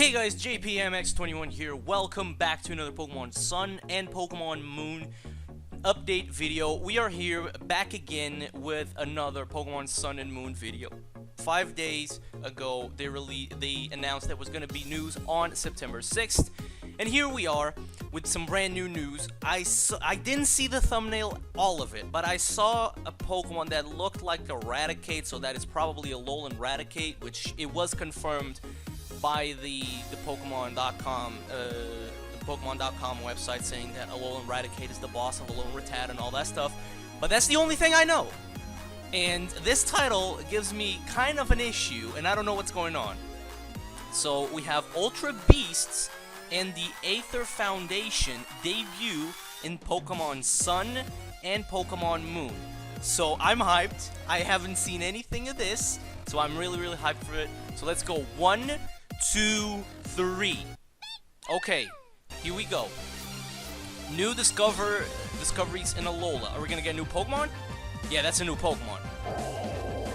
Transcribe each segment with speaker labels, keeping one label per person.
Speaker 1: Hey guys, JPMX21 here. Welcome back to another Pokemon Sun and Pokemon Moon update video. We are here back again with another Pokemon Sun and Moon video. 5 days ago, they announced there was going to be news on September 6th. And here we are with some brand new news. I didn't see the thumbnail, all of it, but I saw a Pokemon that looked like a Raticate, so that is probably a Alolan Raticate, which it was confirmed by the Pokemon.com website, saying that Alolan Raticate is the boss of Alolan Rattata and all that stuff. But that's the only thing I know. And this title gives me kind of an issue, and I don't know what's going on. So we have Ultra Beasts and the Aether Foundation debut in Pokemon Sun and Pokemon Moon. So I'm hyped. I haven't seen anything of this, so I'm really hyped for it. So let's go 1, 2, 3. Okay, here we go. New discoveries in Alola. Are we gonna get new Pokemon? Yeah, that's a new Pokemon.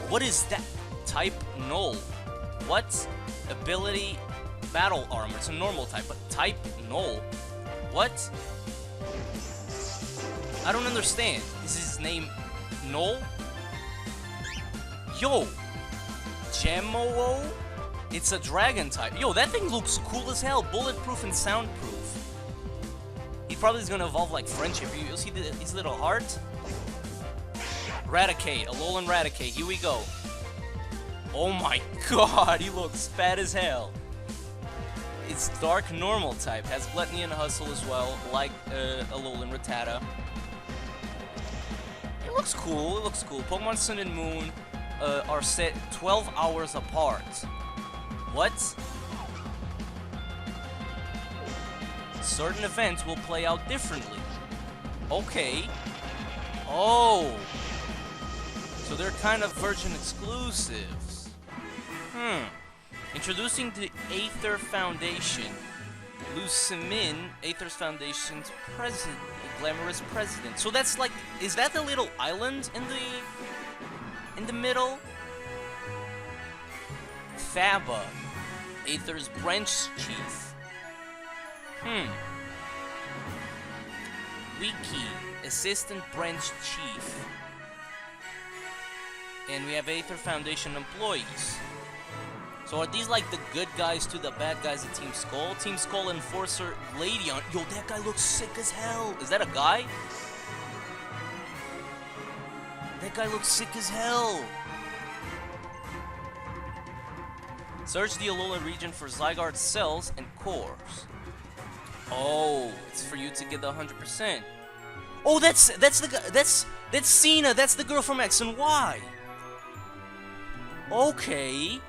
Speaker 1: What is that? Type Null. What? Ability Battle Armor. It's a normal type, but type Null. What? I don't understand. Is his name Null? Yo! Jammoo? It's a dragon type. Yo, that thing looks cool as hell. Bulletproof and soundproof. He probably is gonna evolve like Friendship. You'll see his little heart. Raticate. Alolan Raticate. Here we go. Oh my god, he looks fat as hell. It's dark normal type. Has Gluttony and Hustle as well, like Alolan Rattata. It looks cool. It looks cool. Pokemon Sun and Moon are set 12 hours apart. What? Certain events will play out differently. Okay. Oh. So they're kind of Virgin exclusives. Introducing the Aether Foundation. Lucimin, Aether Foundation's glamorous president. So that's like, is that the little island in the middle? Faba, Aether's branch chief. Wiki, assistant branch chief. And we have Aether Foundation employees. So are these like the good guys to the bad guys at Team Skull? Team Skull Enforcer Ladion. Yo, that guy looks sick as hell. Is that a guy? That guy looks sick as hell. Search the Alolan region for Zygarde cells and cores. Oh, it's for you to get the 100%. Oh, that's the guy. That's Cena. That's the girl from X and Y. Okay.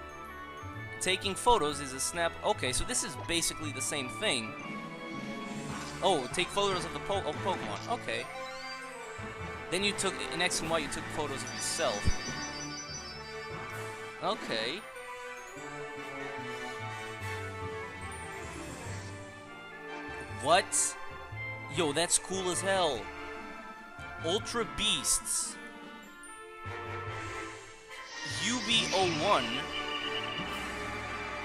Speaker 1: Taking photos is a snap. Okay, so this is basically the same thing. Oh, take photos of the Pokemon. Okay. Then you took in X and Y. You took photos of yourself. Okay. What? Yo, that's cool as hell. Ultra Beasts. UB01.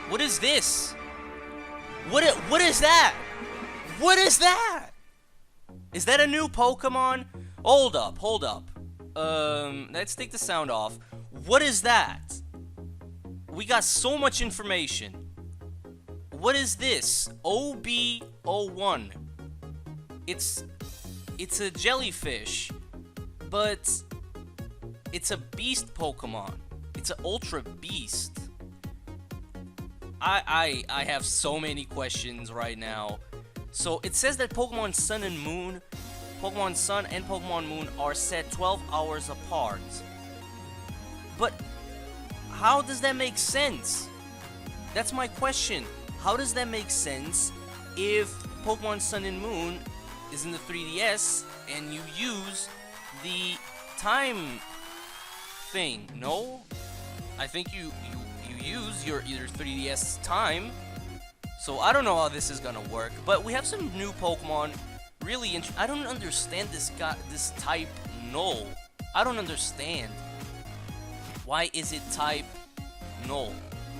Speaker 1: What is this? What is that? What is that? Is that a new Pokemon? Hold up. Let's take the sound off. What is that? We got so much information. What is this? OB01. It's a jellyfish, but it's a beast Pokemon. It's an Ultra Beast. I have so many questions right now. So it says that Pokemon Sun and Moon, Pokemon Sun and Pokemon Moon are set 12 hours apart. But how does that make sense? That's my question. How does that make sense if Pokemon Sun and Moon is in the 3DS and you use the time thing? No? I think you use your either 3DS time. So I don't know how this is gonna work, but we have some new Pokemon. Really I don't understand this type Null. I don't understand. Why is it type Null?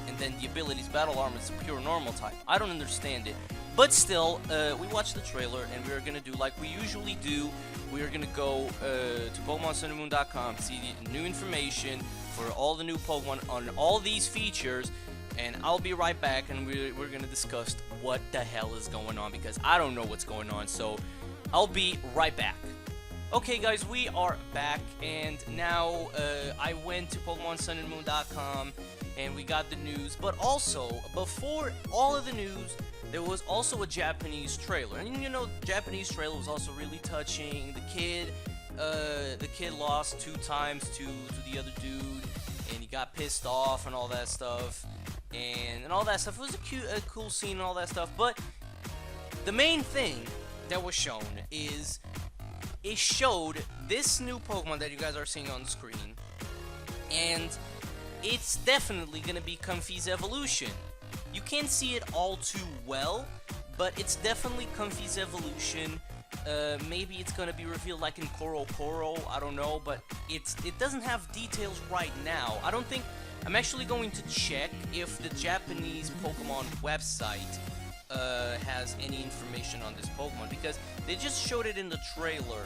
Speaker 1: and then the abilities Battle Armor is pure normal type. I don't understand it. But still, we watched the trailer, and we're gonna do like we usually do. We're gonna go to PokemonSunandMoon.com to see the new information for all the new Pokemon on all these features, and I'll be right back, and we're gonna discuss what the hell is going on, because I don't know what's going on, so I'll be right back. Okay guys, we are back, and now I went to PokemonSunandMoon.com, and we got the news, but also, before all of the news, there was also a Japanese trailer, and you know, the Japanese trailer was also really touching. The kid lost 2 times to the other dude, and he got pissed off and all that stuff, and all that stuff. It was a cool scene and all that stuff, but the main thing that was shown is, it showed this new Pokemon that you guys are seeing on the screen, and it's definitely gonna be Comfey's evolution. You can't see it all too well, but it's definitely Comfey's evolution. Maybe it's gonna be revealed like in Koro, I don't know, but it doesn't have details right now. I don't think, I'm actually going to check if the Japanese Pokemon website has any information on this Pokemon, because they just showed it in the trailer,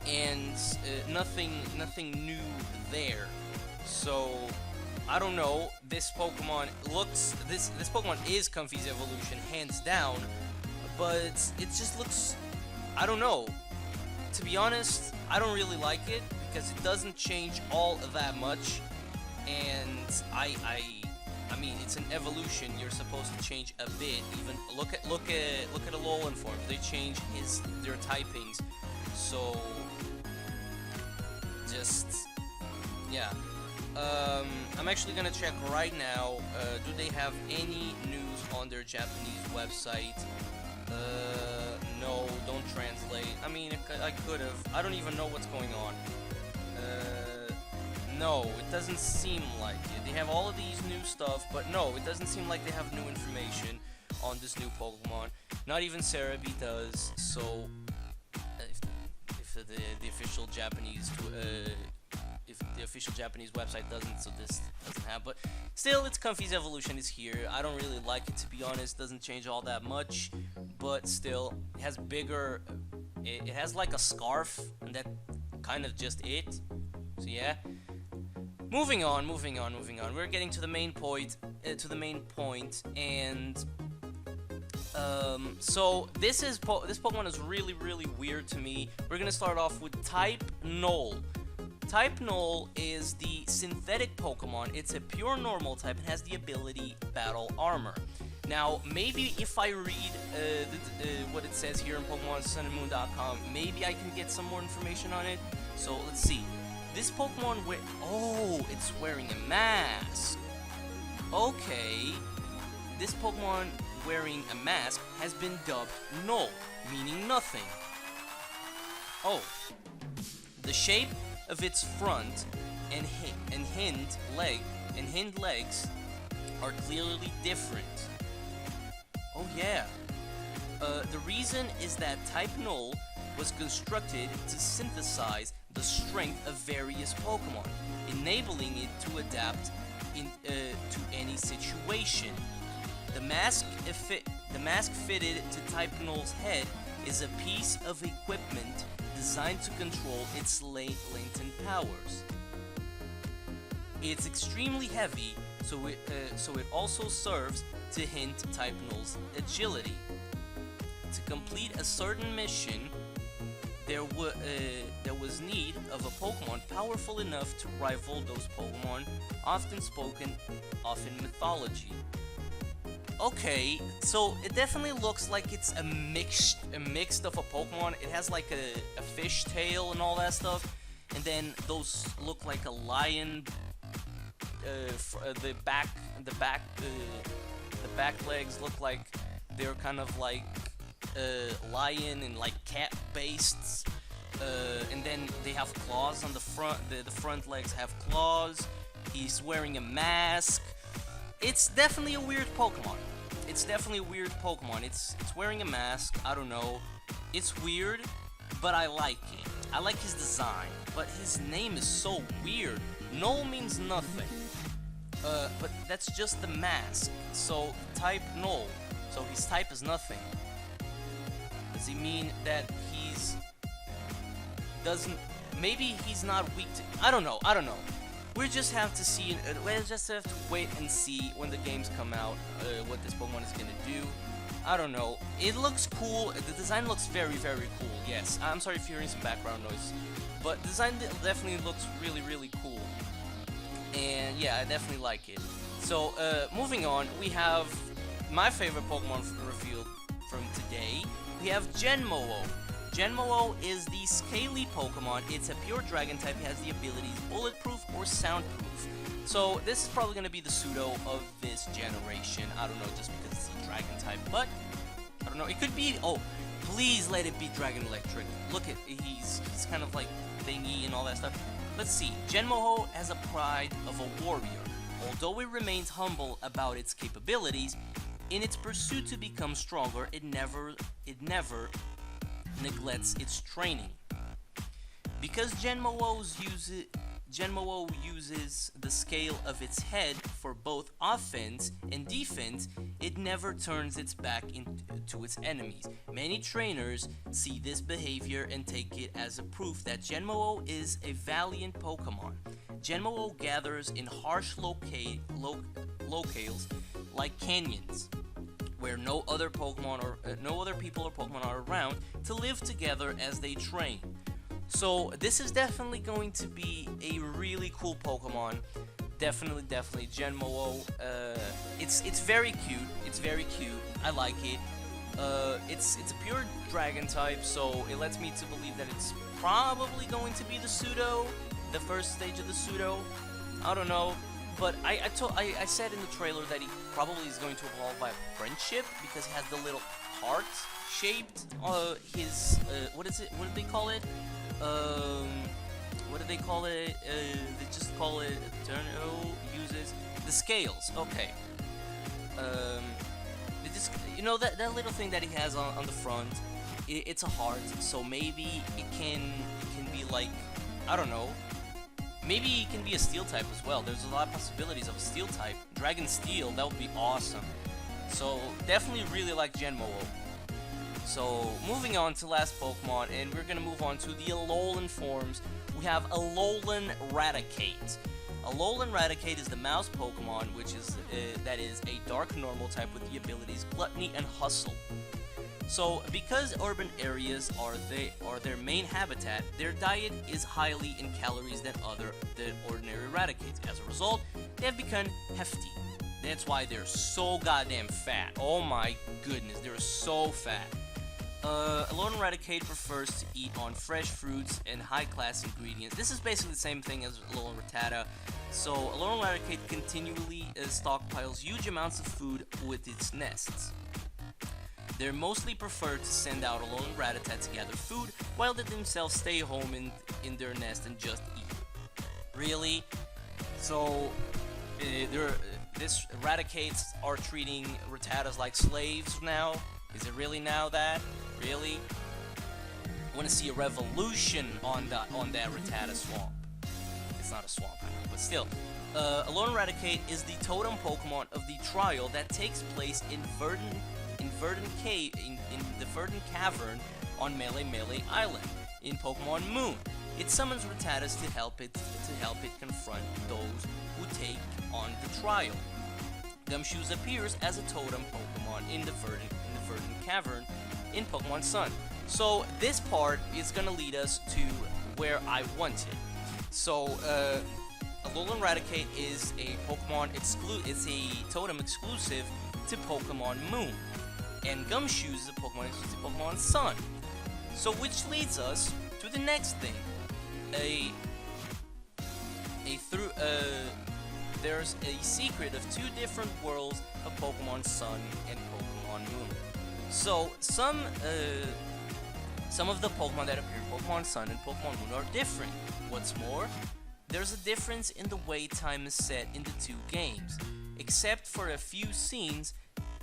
Speaker 1: and nothing new there. So I don't know. This Pokemon looks, this Pokemon is Comfey's evolution, hands down, but it just looks, I don't know. To be honest, I don't really like it, because it doesn't change all that much, and I mean, it's an evolution. You're supposed to change a bit. Even look at Alolan form. They change their typings. So just yeah. I'm actually gonna check right now. Do they have any news on their Japanese website? No, don't translate. I mean, I could have. I don't even know what's going on. No, it doesn't seem like it. They have all of these new stuff, but no, it doesn't seem like they have new information on this new Pokemon. Not even Cerebi does. So, if the official Japanese if the official Japanese website doesn't, so this doesn't have. But still, it's Comfey's evolution is here. I don't really like it, to be honest. Doesn't change all that much, but still, it has bigger. It has like a scarf, and that kind of just it. So yeah. Moving on. We're getting to the main point. And so this Pokemon is really weird to me. We're gonna start off with Type Null. Type Null is the synthetic Pokemon. It's a pure normal type and has the ability Battle Armor. Now, maybe if I read what it says here in PokemonSunandMoon.com, maybe I can get some more information on it. So let's see. This Pokemon it's wearing a mask. Okay. This Pokemon wearing a mask has been dubbed Null, meaning nothing. Oh. The shape of its front and hind legs are clearly different. Oh yeah. The reason is that Type Null was constructed to synthesize the strength of various Pokemon, enabling it to adapt to any situation. The mask fitted to Type Null's head is a piece of equipment designed to control its latent powers. It's extremely heavy, so it also serves to hint Type Null's agility. To complete a certain mission, there was need of a Pokemon powerful enough to rival those Pokemon often spoken of in mythology. Okay, so it definitely looks like it's a mix of a Pokemon. It has like a fish tail and all that stuff, and then those look like a lion. The back legs look like they're kind of like lion and like cat based, and then they have claws on the front. The front legs have claws. He's wearing a mask. It's definitely a weird Pokemon. It's wearing a mask. I don't know. It's weird, but I like it. I like his design, but his name is so weird. Null means nothing. But that's just the mask. So type null. So his type is nothing. Does he mean that he's doesn't? Maybe he's not weak to. I don't know. We just have to see. We just have to wait and see when the games come out. What this Pokemon is gonna do. I don't know. It looks cool. The design looks very, very cool. Yes. I'm sorry if you're hearing some background noise, but the design definitely looks really, really cool. And yeah, I definitely like it. So moving on, we have my favorite Pokemon revealed from today. We have Genmo-O. Genmo-O is the scaly Pokemon. It's a pure dragon type. It has the abilities bulletproof or soundproof. So this is probably going to be the pseudo of this generation. I don't know, just because it's a dragon type, but I don't know. It could be. Oh, please let it be Dragon Electric. Look at he's kind of like thingy and all that stuff. Let's see. Genmo-O has a pride of a warrior. Although it remains humble about its capabilities, in its pursuit to become stronger, it never neglects its training. Because Genmo-O uses the scale of its head for both offense and defense, it never turns its back to its enemies. Many trainers see this behavior and take it as a proof that Genmo-O is a valiant Pokemon. Genmo-O gathers in harsh locales like canyons, where no other people or Pokemon are around, to live together as they train. So this is definitely going to be a really cool Pokemon. Definitely Genmo-O. It's very cute. It's very cute. I like it. It's a pure dragon type, so it lets me to believe that it's probably going to be the pseudo, the first stage of the pseudo. I don't know. But I said in the trailer that he probably is going to evolve by friendship because he has the little heart shaped his what is it? What do they call it? What do they call it? They just call it Eterno uses the scales. Okay. They just that little thing that he has on the front. It's a heart, so maybe it can be like, I don't know. Maybe it can be a steel type as well. There's a lot of possibilities of a steel type. Dragon Steel, that would be awesome. So definitely really like Genmo-O. So moving on to last Pokemon, and we're gonna move on to the Alolan forms. We have Alolan Raticate. Alolan Raticate is the mouse Pokemon, which is that is a dark normal type with the abilities Gluttony and Hustle. So, because urban areas are their main habitat, their diet is highly in calories than ordinary Raticates. As a result, they have become hefty. That's why they're so goddamn fat. Oh my goodness, they're so fat. Alolan Raticate prefers to eat on fresh fruits and high-class ingredients. This is basically the same thing as Alolan Rattata. So, Alolan Raticate continually stockpiles huge amounts of food with its nests. They mostly prefer to send out Alolan Rattata to gather food, while they themselves stay home in their nest and just eat. Really? So, this Raticates are treating Rattatas like slaves now? Is it really now that? Really? I want to see a revolution on that Rattata swamp. It's not a swamp, I know, but still. Alolan Raticate is the totem Pokemon of the trial that takes place in the Verdant Cavern on Melee Island in Pokémon Moon. It summons Rattatas to help it confront those who take on the trial. Gumshoos appears as a totem Pokemon in the Verdant Cavern in Pokémon Sun. So this part is gonna lead us to where I wanted. So Alolan Raticate is a Pokemon it's a totem exclusive to Pokémon Moon. And Gumshoos is a Pokemon exclusive to Pokemon Sun. So which leads us to the next thing. There's a secret of two different worlds of Pokemon Sun and Pokemon Moon. So some of the Pokemon that appear in Pokemon Sun and Pokemon Moon are different. What's more, there's a difference in the way time is set in the two games. Except for a few scenes,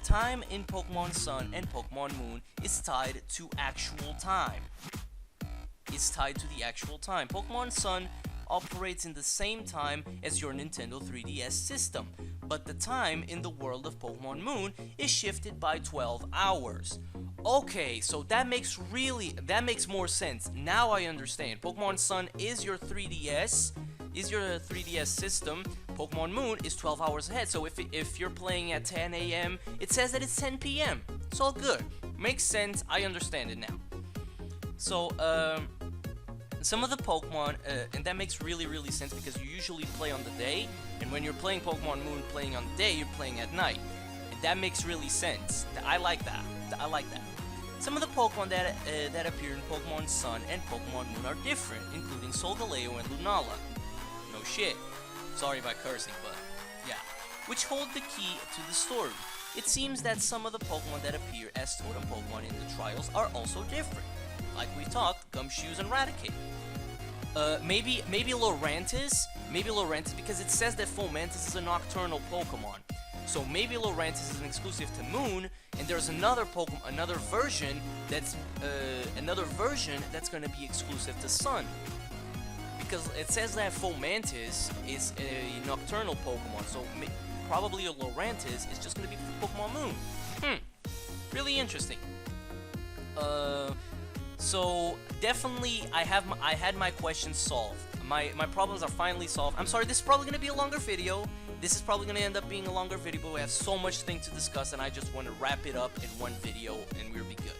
Speaker 1: time in Pokemon Sun and Pokemon Moon is tied to actual time. It's tied to the actual time. Pokemon Sun operates in the same time as your Nintendo 3DS system, but the time in the world of Pokémon Moon is shifted by 12 hours. Okay, so that makes more sense. Now I understand. Pokémon Sun is your 3DS system. Pokemon Moon is 12 hours ahead, so if you're playing at 10 a.m., it says that it's 10 p.m. It's all good. Makes sense. I understand it now. So, some of the Pokemon, and that makes really sense because you usually play on the day, and when you're playing Pokemon Moon playing on the day, you're playing at night. And that makes really sense. I like that. Some of the Pokemon that appear in Pokemon Sun and Pokemon Moon are different, including Solgaleo and Lunala. No shit. Sorry about cursing, but yeah. Which hold the key to the story. It seems that some of the Pokemon that appear as Totem Pokemon in the trials are also different. Like we talked, Gumshoes and Raticate. Maybe Lurantis? Maybe Lurantis because it says that Fomantis is a nocturnal Pokemon. So maybe Lurantis is an exclusive to Moon, and there's another version that's gonna be exclusive to Sun. Because it says that Fomantis is a nocturnal Pokemon, so probably a Lurantis is just gonna be for Pokemon Moon. Really interesting. So definitely I had my questions solved. My problems are finally solved. I'm sorry, this is probably gonna be a longer video. This is probably gonna end up being a longer video, but we have so much things to discuss, and I just want to wrap it up in one video, and we'll be good.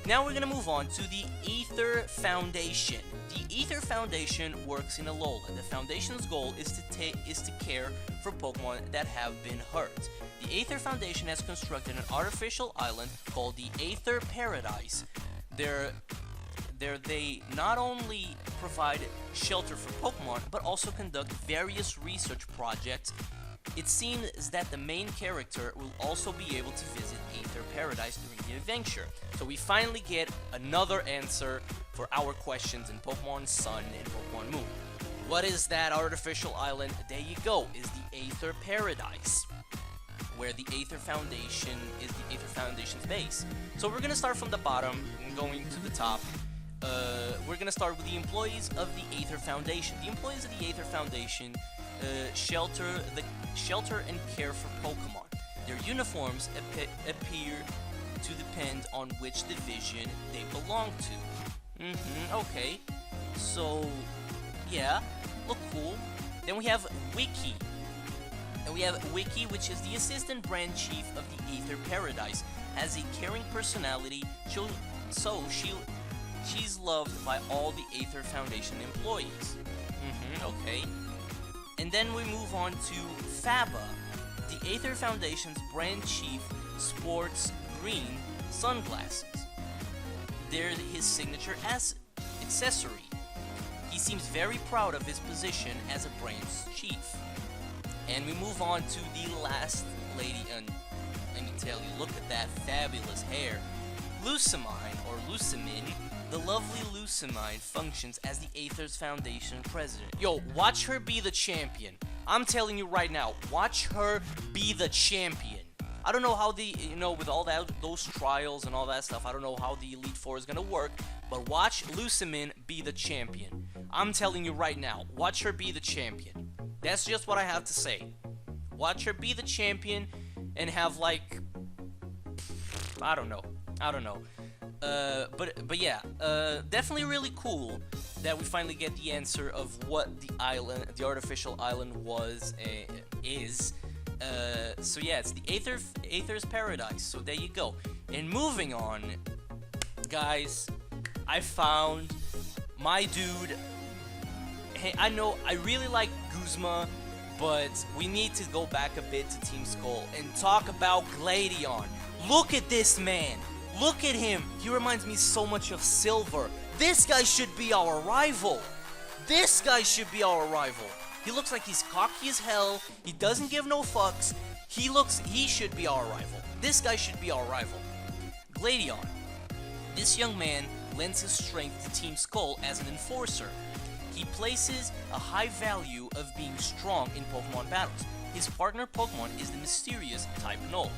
Speaker 1: Now we're gonna move on to the Aether Foundation. The Aether Foundation works in Alolan. The Foundation's goal is to care for Pokemon that have been hurt. The Aether Foundation has constructed an artificial island called the Aether Paradise. They not only provide shelter for Pokemon, but also conduct various research projects. It seems that the main character will also be able to visit Aether Paradise during the adventure. So we finally get another answer for our questions in Pokemon Sun and Pokemon Moon. What is that artificial island? There you go, is the Aether Paradise, where the Aether Foundation is the Aether Foundation's base. So we're gonna start from the bottom and going to the top. We're gonna start with the employees of the Aether Foundation. The employees of the Aether Foundation shelter and care for Pokemon. Their uniforms appear to depend on which division they belong to. Okay. So, yeah, look cool. Then we have Wiki. And we have Wiki, which is the assistant brand chief of the Aether Paradise. Has a caring personality, she's loved by all the Aether Foundation employees. Okay. And then we move on to Faba. The Aether Foundation's brand chief sports green sunglasses. They're his signature accessory. He seems very proud of his position as a brand chief. And we move on to the last lady, and let me tell you, look at that fabulous hair. Lucamine, or Lusamine, the lovely Lucamine functions as the Aether's Foundation president. Yo, watch her be the champion. I'm telling you right now, watch her be the champion. I don't know how with all those trials and all that stuff, I don't know how the Elite Four is gonna work, but watch Lusamine be the champion. I'm telling you right now, watch her be the champion. That's just what I have to say. Watch her be the champion and have like, I don't know. But yeah, definitely really cool that we finally get the answer of what the artificial island is. So yeah, it's the Aether's Paradise. So there you go. And moving on, guys, I found my dude. Hey, I know I really like Guzma, but we need to go back a bit to Team Skull and talk about Gladion. Look at this man. Look at him. He reminds me so much of Silver. This guy should be our rival. He looks like he's cocky as hell. He doesn't give no fucks. He should be our rival. This guy should be our rival. Gladion. This young man lends his strength to Team Skull as an enforcer. He places a high value of being strong in Pokemon battles. His partner Pokemon is the mysterious Type Null.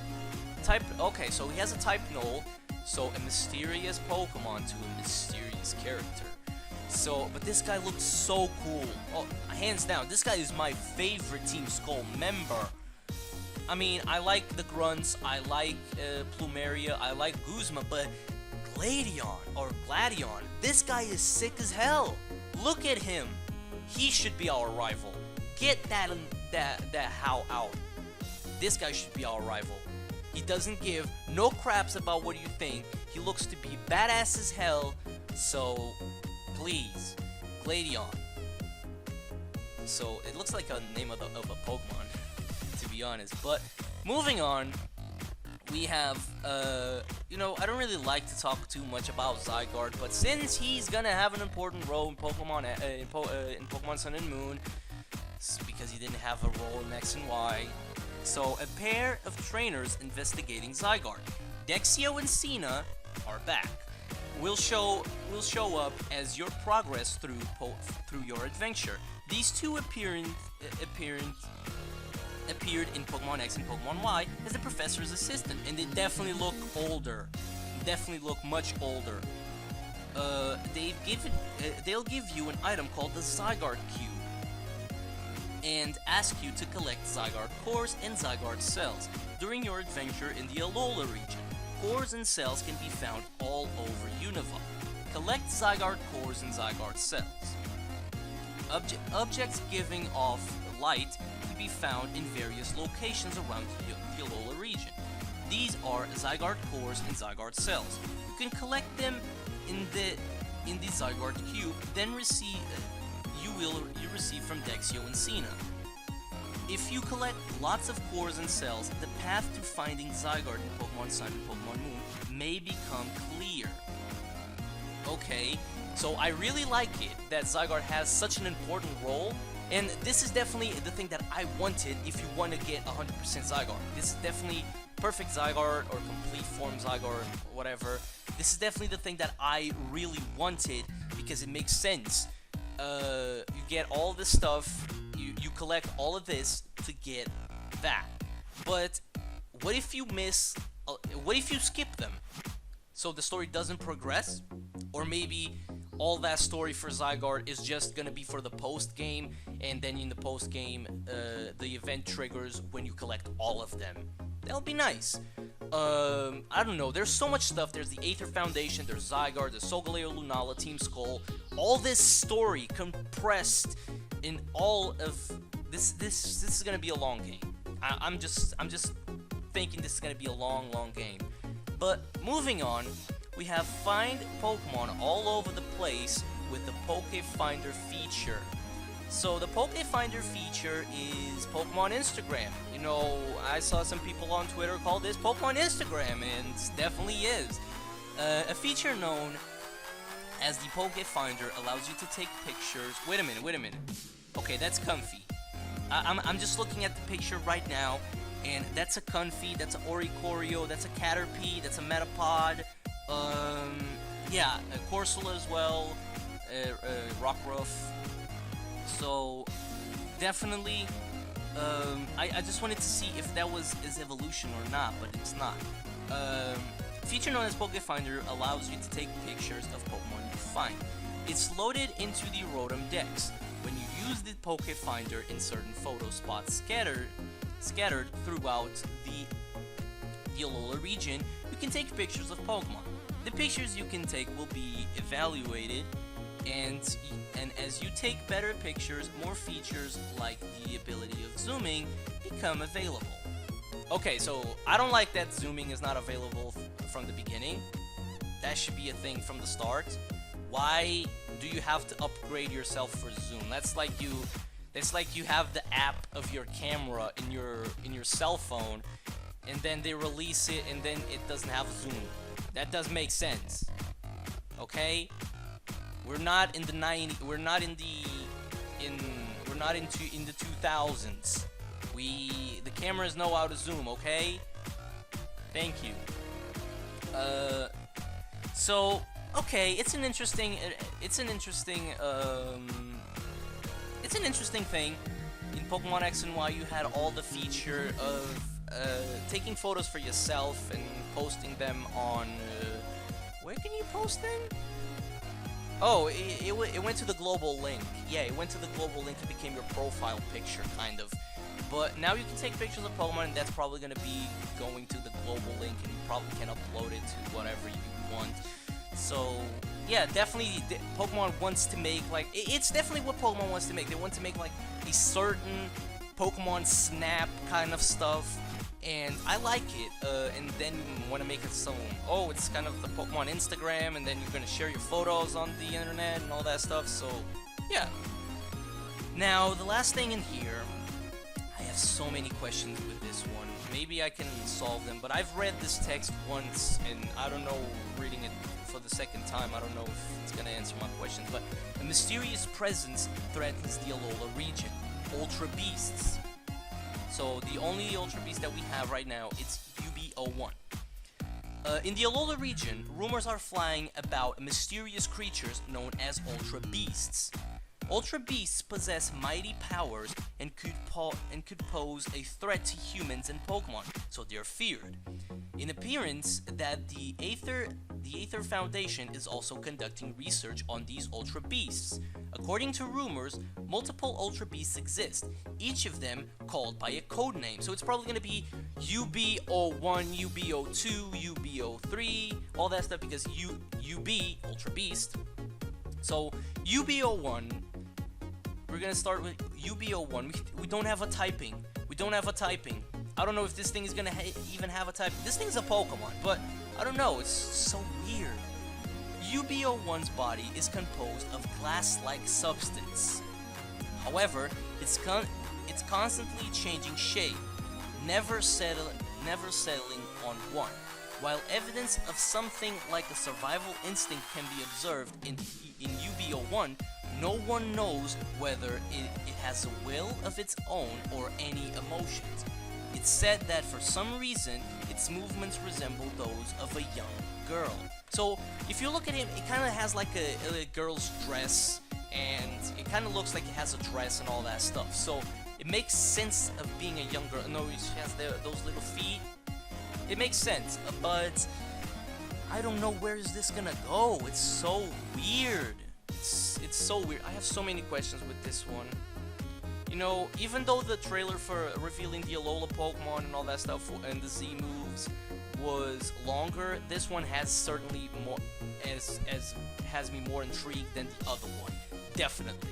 Speaker 1: Okay, so he has a Type Null, so a mysterious Pokemon to a mysterious character. So, but this guy looks so cool. Oh, hands down, this guy is my favorite Team Skull member. I mean, I like the Grunts, I like Plumeria, I like Guzma, but Gladion, this guy is sick as hell. Look at him. He should be our rival. Get that how out. This guy should be our rival. He doesn't give no craps about what you think. He looks to be badass as hell. So, please, Gladion. So, it looks like a name of a Pokemon, to be honest. But, moving on, we have, you know, I don't really like to talk too much about Zygarde, but since he's gonna have an important role in Pokemon, in Pokemon Sun and Moon, because he didn't have a role in X and Y, so a pair of trainers investigating Zygarde, Dexio and Cena, are back. Will show up as your progress through your adventure. These two appeared in Pokemon X and Pokemon Y as the professor's assistant, and they definitely look older. Definitely look much older. They'll give you an item called the Zygarde Cube and ask you to collect Zygarde Cores and Zygarde Cells during your adventure in the Alola region. Cores and cells can be found all over Unova. Collect Zygarde Cores and Zygarde Cells. Objects giving off light can be found in various locations around the Alola region. These are Zygarde Cores and Zygarde Cells. You can collect them in the Zygarde Cube, then you receive from Dexio and Cena. If you collect lots of cores and cells, the path to finding Zygarde in Pokemon Sun and Pokemon Moon may become clear. Okay, so I really like it that Zygarde has such an important role, and this is definitely the thing that I wanted if you want to get 100% Zygarde. This is definitely perfect Zygarde or complete form Zygarde, whatever. This is definitely the thing that I really wanted because it makes sense. You get all this stuff, you collect all of this to get that. But what if you what if you skip them? So the story doesn't progress? Or maybe all that story for Zygarde is just gonna be for the post game, and then in the post game, the event triggers when you collect all of them. That'll be nice. I don't know, there's so much stuff. There's the Aether Foundation, there's Zygarde, there's Solgaleo, Lunala, Team Skull. All this story compressed in all of this. This is gonna be a long game. I'm just thinking this is gonna be a long game. But moving on, we have Find Pokemon all over the place with the Poké Finder feature. So the Poké Finder feature is Pokemon Instagram. You know, I saw some people on Twitter call this Pokemon Instagram, and it definitely is. A feature known as the Poké Finder allows you to take pictures. Wait a minute. Okay, that's Comfy. I'm just looking at the picture right now, and that's a Comfy, that's an Oricorio, that's a Caterpie, that's a Metapod. Yeah, a Corsola as well, Rockruff. So, definitely, I just wanted to see if that was his evolution or not, but it's not. Feature known as Poké Finder allows you to take pictures of Pokemon you find. It's loaded into the Rotom Dex. When you use the Poké Finder in certain photo spots scattered throughout the Alola region, you can take pictures of Pokemon. The pictures you can take will be evaluated, and as you take better pictures, more features like the ability of zooming become available. Okay, so I don't like that zooming is not available from the beginning. That should be a thing from the start. Why do you have to upgrade yourself for zoom? That's like you have the app of your camera in your cell phone, and then they release it and then it doesn't have zoom. That does make sense. Okay? We're not in the 90s. We're not in the 2000s. The cameras know how to zoom, okay? Thank you. So okay, it's an interesting thing. In Pokemon X and Y, you had all the feature of taking photos for yourself and posting them on. Where can you post them? Oh, it went to the global link. Yeah, it went to the global link. It became your profile picture, kind of. But now you can take pictures of Pokemon, and that's probably going to be going to the global link, and you probably can upload it to whatever you want. So, yeah, definitely, Pokemon wants to make, like, it's definitely what Pokemon wants to make. They want to make, like, a certain Pokemon Snap kind of stuff, and I like it. And then you want to make it some, oh, it's kind of the Pokemon Instagram, and then you're going to share your photos on the internet and all that stuff, so, yeah. Now, the last thing in here, I have so many questions with this one. Maybe I can solve them, but I've read this text once, and I don't know, reading it for the second time, I don't know if it's gonna answer my questions, but a mysterious presence threatens the Alola region. Ultra Beasts. So the only Ultra Beast that we have right now, it's UB01. In the Alola region, rumors are flying about mysterious creatures known as Ultra Beasts. Ultra Beasts possess mighty powers and could pose a threat to humans and Pokemon, so they're feared. In appearance, that the Aether Foundation is also conducting research on these Ultra Beasts. According to rumors, multiple Ultra Beasts exist, each of them called by a code name. So it's probably going to be UB01, UB02, UB03, all that stuff, because UB, Ultra Beast. So UB01, we're gonna start with UB01. We don't have a typing. We don't have a typing. I don't know if this thing is gonna even have a typing. This thing's a Pokemon, but I don't know. It's so weird. UB01's body is composed of glass-like substance. However, it's constantly changing shape, never settling on one. While evidence of something like a survival instinct can be observed in UB01, no one knows whether it has a will of its own or any emotions. It's said that for some reason, its movements resemble those of a young girl. So, if you look at him, it kind of has like a girl's dress, and it kind of looks like it has a dress and all that stuff. So, it makes sense of being a young girl. No, she has those little feet. It makes sense, but I don't know where is this gonna go. It's so weird. It's so weird. I have so many questions with this one. You know, even though the trailer for revealing the Alola Pokemon and all that stuff and the Z moves was longer, this one has certainly more has me more intrigued than the other one. Definitely.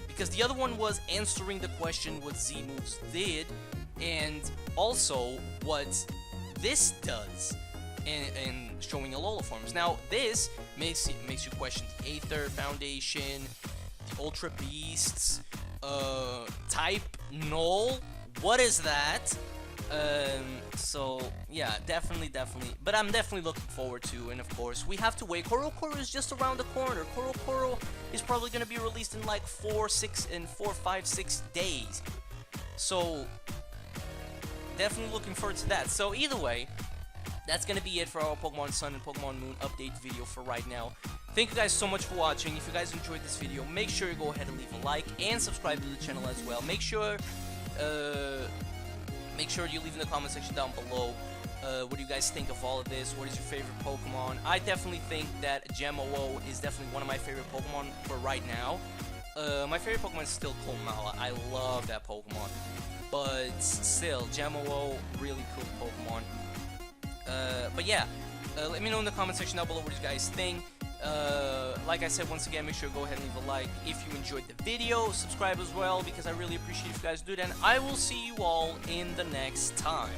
Speaker 1: Because the other one was answering the question what Z moves did, and also what this does in showing Alola forms. Now, this makes you question the Aether Foundation, the Ultra Beasts, type null. What is that? So yeah, definitely. But I'm definitely looking forward to, and of course we have to wait. Korokoro is just around the corner. Korokoro is probably gonna be released in like 4, 5, 6 days. So definitely looking forward to that. So either way, that's gonna be it for our Pokemon Sun and Pokemon Moon update video for right now. Thank you guys so much for watching. If you guys enjoyed this video, make sure you go ahead and leave a like and subscribe to the channel as well. Make sure you leave in the comment section down below what do you guys think of all of this. What is your favorite Pokemon? I definitely think that Gem-O-O is definitely one of my favorite Pokemon for right now. My favorite Pokemon is still Komala. I love that Pokemon. But still, Gem-O-O, really cool Pokemon. But yeah, let me know in the comment section down below what you guys think. Like I said, once again, make sure to go ahead and leave a like if you enjoyed the video. Subscribe as well, because I really appreciate if you guys do that. And I will see you all in the next time.